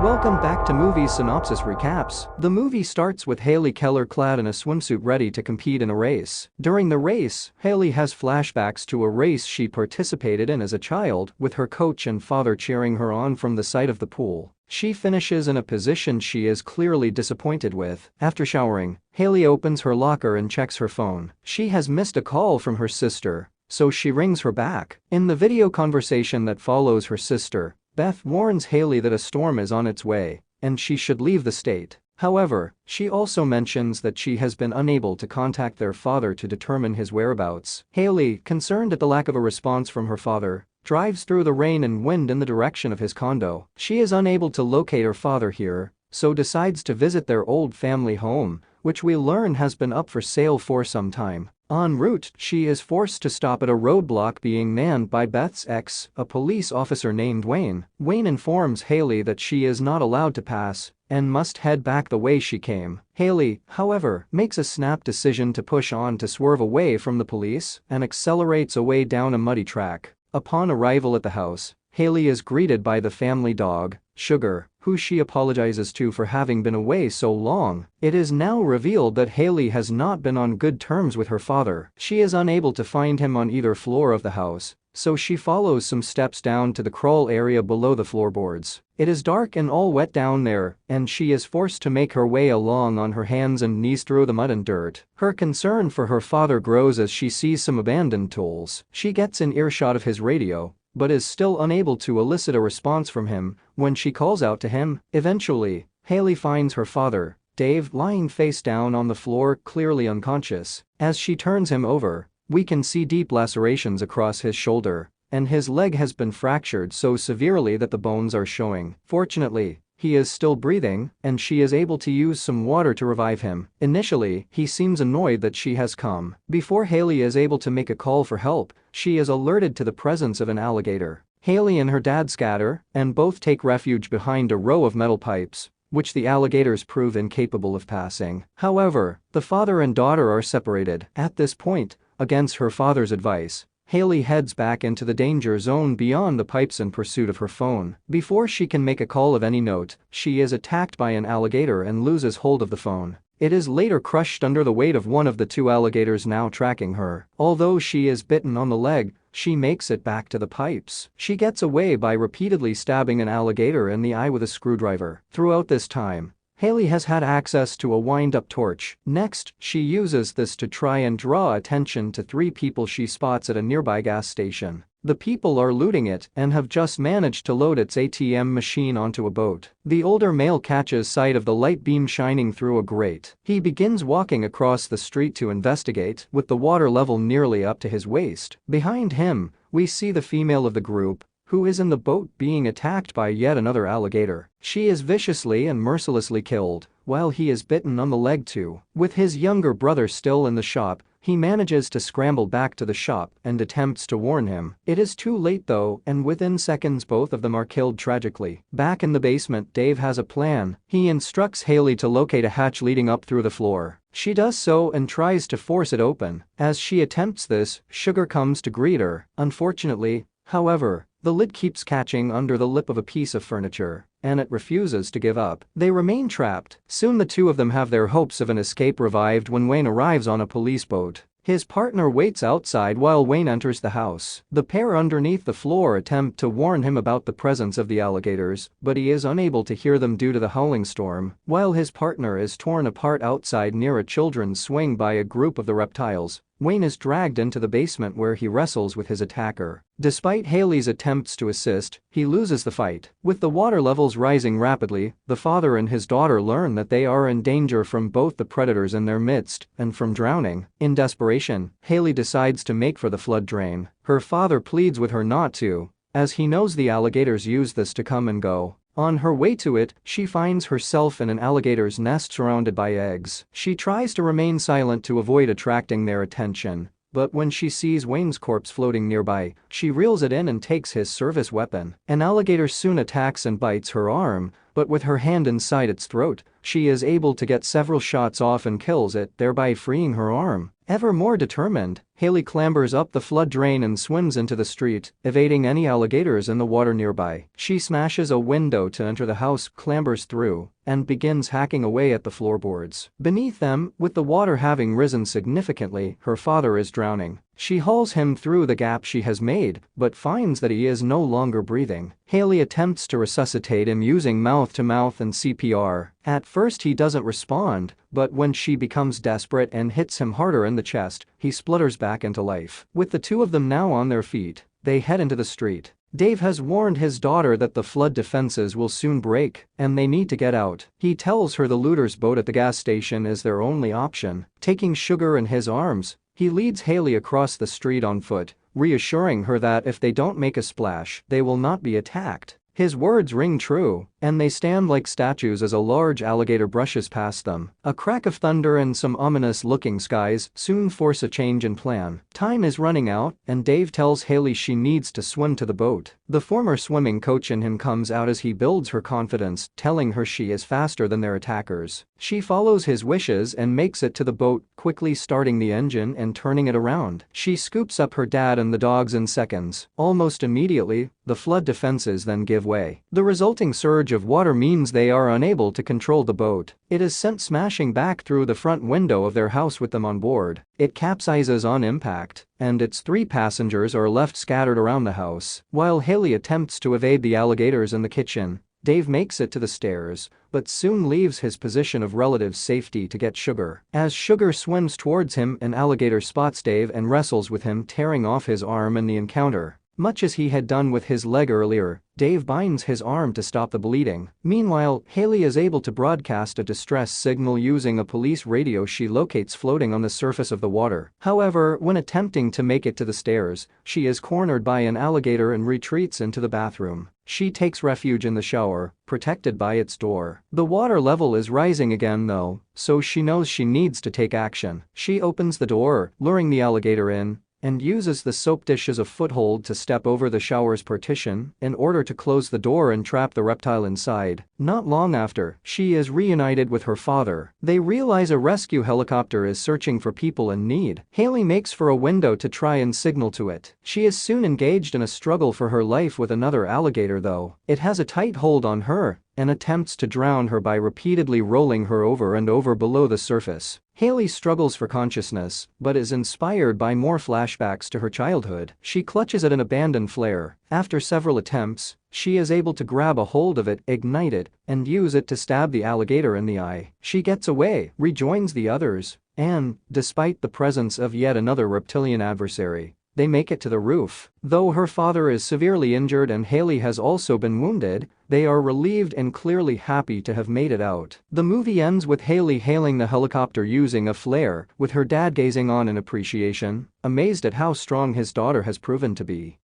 Welcome back to Movie Synopsis Recaps. The movie starts with Hayley Keller clad in a swimsuit ready to compete in a race. During the race, Hayley has flashbacks to a race she participated in as a child, with her coach and father cheering her on from the side of the pool. She finishes in a position she is clearly disappointed with. After showering, Hayley opens her locker and checks her phone. She has missed a call from her sister, so she rings her back. In the video conversation that follows, her sister, Beth, warns Hayley that a storm is on its way and she should leave the state. However, she also mentions that she has been unable to contact their father to determine his whereabouts. Hayley, concerned at the lack of a response from her father, drives through the rain and wind in the direction of his condo. She is unable to locate her father here, so decides to visit their old family home, which we learn has been up for sale for some time. En route, she is forced to stop at a roadblock being manned by Beth's ex, a police officer named Wayne. Wayne informs Hayley that she is not allowed to pass and must head back the way she came. Hayley, however, makes a snap decision to push on to swerve away from the police and accelerates away down a muddy track. Upon arrival at the house, Hayley is greeted by the family dog, Sugar, who she apologizes to for having been away so long. It is now revealed that Hayley has not been on good terms with her father. She is unable to find him on either floor of the house, so she follows some steps down to the crawl area below the floorboards. It is dark and all wet down there, and she is forced to make her way along on her hands and knees through the mud and dirt. Her concern for her father grows as she sees some abandoned tools. She gets in earshot of his radio, but is still unable to elicit a response from him when she calls out to him. Eventually, Hayley finds her father, Dave, lying face down on the floor, clearly unconscious. As she turns him over, we can see deep lacerations across his shoulder, and his leg has been fractured so severely that the bones are showing. Fortunately, he is still breathing, and she is able to use some water to revive him. Initially, he seems annoyed that she has come. Before Hayley is able to make a call for help, she is alerted to the presence of an alligator. Hayley and her dad scatter, and both take refuge behind a row of metal pipes, which the alligators prove incapable of passing. However, the father and daughter are separated. At this point, against her father's advice, Hayley heads back into the danger zone beyond the pipes in pursuit of her phone. Before she can make a call of any note, she is attacked by an alligator and loses hold of the phone. It is later crushed under the weight of one of the two alligators now tracking her. Although she is bitten on the leg, she makes it back to the pipes. She gets away by repeatedly stabbing an alligator in the eye with a screwdriver. Throughout this time, Hayley has had access to a wind-up torch. Next, she uses this to try and draw attention to three people she spots at a nearby gas station. The people are looting it and have just managed to load its ATM machine onto a boat. The older male catches sight of the light beam shining through a grate. He begins walking across the street to investigate, with the water level nearly up to his waist. Behind him, we see the female of the group, who is in the boat, being attacked by yet another alligator. She is viciously and mercilessly killed, while he is bitten on the leg too. With his younger brother still in the shop, he manages to scramble back to the shop and attempts to warn him. It is too late though, and within seconds both of them are killed tragically. Back in the basement, Dave has a plan. He instructs Hayley to locate a hatch leading up through the floor. She does so and tries to force it open. As she attempts this, Sugar comes to greet her. Unfortunately, however, the lid keeps catching under the lip of a piece of furniture, and it refuses to give up. They remain trapped. Soon the two of them have their hopes of an escape revived when Wayne arrives on a police boat. His partner waits outside while Wayne enters the house. The pair underneath the floor attempt to warn him about the presence of the alligators, but he is unable to hear them due to the howling storm. While his partner is torn apart outside near a children's swing by a group of the reptiles, Wayne is dragged into the basement where he wrestles with his attacker. Despite Hayley's attempts to assist, he loses the fight. With the water levels rising rapidly, the father and his daughter learn that they are in danger from both the predators in their midst and from drowning. In desperation, Hayley decides to make for the flood drain. Her father pleads with her not to, as he knows the alligators use this to come and go. On her way to it, she finds herself in an alligator's nest surrounded by eggs. She tries to remain silent to avoid attracting their attention, but when she sees Wayne's corpse floating nearby, she reels it in and takes his service weapon. An alligator soon attacks and bites her arm, but with her hand inside its throat, she is able to get several shots off and kills it, thereby freeing her arm. Ever more determined, Haley clambers up the flood drain and swims into the street, evading any alligators in the water nearby. She smashes a window to enter the house, clambers through, and begins hacking away at the floorboards. Beneath them, with the water having risen significantly, her father is drowning. She hauls him through the gap she has made, but finds that he is no longer breathing. Haley attempts to resuscitate him using mouth-to-mouth and CPR. At first he doesn't respond, but when she becomes desperate and hits him harder in the chest, he splutters back into life. With the two of them now on their feet, they head into the street. Dave has warned his daughter that the flood defenses will soon break, and they need to get out. He tells her the looters' boat at the gas station is their only option. Taking Sugar in his arms, he leads Haley across the street on foot, reassuring her that if they don't make a splash, they will not be attacked. His words ring true, and they stand like statues as a large alligator brushes past them. A crack of thunder and some ominous-looking skies soon force a change in plan. Time is running out, and Dave tells Haley she needs to swim to the boat. The former swimming coach in him comes out as he builds her confidence, telling her she is faster than their attackers. She follows his wishes and makes it to the boat, quickly starting the engine and turning it around. She scoops up her dad and the dogs in seconds. Almost immediately, the flood defenses then give way. The resulting surge of water means they are unable to control the boat. It is sent smashing back through the front window of their house with them on board. It capsizes on impact, and its 3 passengers are left scattered around the house. While Haley attempts to evade the alligators in the kitchen, Dave makes it to the stairs, but soon leaves his position of relative safety to get Sugar. As Sugar swims towards him, an alligator spots Dave and wrestles with him, tearing off his arm in the encounter. Much as he had done with his leg earlier, Dave binds his arm to stop the bleeding. Meanwhile, Haley is able to broadcast a distress signal using a police radio she locates floating on the surface of the water. However, when attempting to make it to the stairs, she is cornered by an alligator and retreats into the bathroom. She takes refuge in the shower, protected by its door. The water level is rising again though, so she knows she needs to take action. She opens the door, luring the alligator in, and uses the soap dish as a foothold to step over the shower's partition in order to close the door and trap the reptile inside. Not long after, she is reunited with her father. They realize a rescue helicopter is searching for people in need. Haley makes for a window to try and signal to it. She is soon engaged in a struggle for her life with another alligator though. It has a tight hold on her and attempts to drown her by repeatedly rolling her over and over below the surface. Haley struggles for consciousness, but is inspired by more flashbacks to her childhood. She clutches at an abandoned flare. After several attempts, she is able to grab a hold of it, ignite it, and use it to stab the alligator in the eye. She gets away, rejoins the others, and, despite the presence of yet another reptilian adversary, they make it to the roof. Though her father is severely injured and Haley has also been wounded, they are relieved and clearly happy to have made it out. The movie ends with Haley hailing the helicopter using a flare, with her dad gazing on in appreciation, amazed at how strong his daughter has proven to be.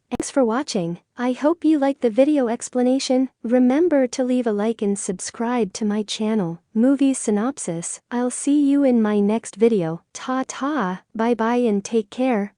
Thanks for watching. I hope you liked the video explanation. Remember to leave a like and subscribe to my channel, Movie Synopsis. I'll see you in my next video. Ta-ta, bye-bye and take care.